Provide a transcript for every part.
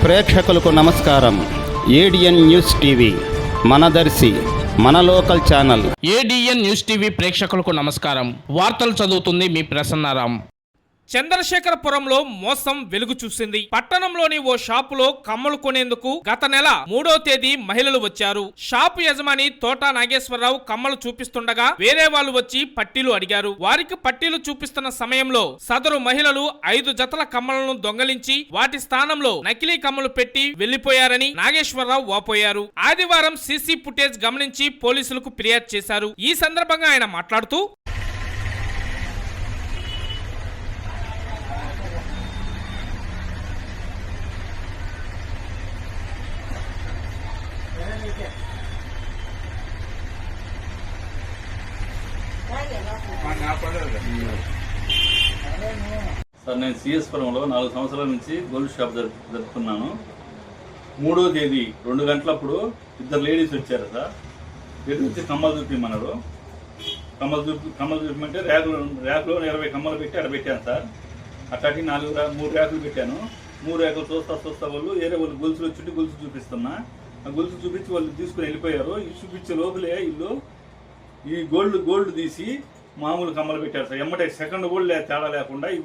ప్రేక్షకులకు నమస్కారం. ADN news TV మనదర్శి మన local channel. ADN news TV ప్రేక్షకులకు నమస్కారం. వార్తలు చదువుతుంది మీ ప్రసన్నారాం. చంద్రశేఖరపురంలో మోసం వెలుగు చూసింది. పట్టణంలోని ఓ షాపులో కమ్మలు కొనేందుకు గత నెల 3వ తేదీ మహిళలు వచ్చారు. షాపు యజమాని తోట నాగేశ్వరరావు కమ్మలు చూపిస్తుండగా వేరే వాళ్ళు వచ్చి పట్టీలు అడిగారు. వారికి పట్టీలు చూపిస్తున్న సమయంలో సదరు మహిళలు 5 జతల కమ్మలను దొంగలించి వాటి స్థానంలో నకిలీ కమ్మలు పెట్టి వెళ్లిపోయారని నాగేశ్వరరావు వాపోయారు. ఆదివారం సీసీ ఫుటేజ్ గమనించి పోలీసులకు ఫిర్యాదు చేశారు. ఈ సందర్భంగా ఆయన మాట్లాడుతూ, సార్, నేను సిఎస్పురంలో 4 సంవత్సరాల నుంచి గోల్డ్ షాప్ జరుపుకున్నాను. 3వ తేదీ 2 గంటలప్పుడు 2 లేడీస్ వచ్చారు సార్. వచ్చి కమ్మలు చూపించమన్నారు. కమ్మలు చూపించమంటే ర్యాకులో 20 కమ్మలు పెట్టి అక్కడ పెట్టాను సార్. అట్లాంటి 3 ర్యాకులు పెట్టాను. 3 ర్యాకులు చూస్తా వాళ్ళు వేరే వాళ్ళు గొలుసులు వచ్చి గొలుసు చూపిస్తున్నా. ఆ గొలుసు చూపించి వాళ్ళు తీసుకుని వెళ్ళిపోయారు. ఈ చూపించే లోపలే వీళ్ళు ఈ గోల్డ్ తీసి మామూలు కమ్మలు పెట్టారు సార్. ఎమ్మటే సెకండ్ గోల్డ్ తేడా లేకుండా ఈ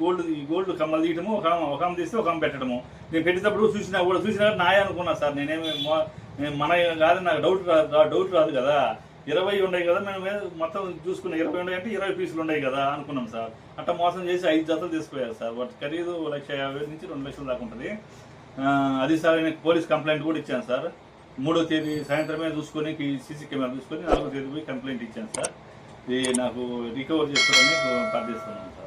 గోల్డ్ కమ్మలు తీయటము, ఒక తీస్తే ఒక పెట్టడము. నేను పెట్టేటప్పుడు చూసినా నాయ అనుకున్నా సార్. నేనేమి మన కాదు, నాకు డౌట్ రాదు కదా. 20 ఉన్నాయి కదా, మేము మొత్తం చూసుకున్న 20 ఉన్నాయి అంటే 20 పీసులు ఉన్నాయి కదా అనుకున్నాం సార్. అట్లా మోసం చేసి 5 జతలు తీసుకుపోయారు సార్. వాటి ఖరీదు 1,50,000 నుంచి 2 లక్షల దాకా ఉంటుంది. అది సార్, నేను పోలీస్ కంప్లైంట్ కూడా ఇచ్చాను సార్. 3వ తేదీ సాయంత్రమే చూసుకొని సీసీ కెమెరా చూసుకొని 4వ తేదీ పోయి కంప్లైంట్ ఇచ్చాను సార్. ఇది నాకు రికవర్ చేసుకోవడానికి ప్రార్థిస్తున్నాను సార్.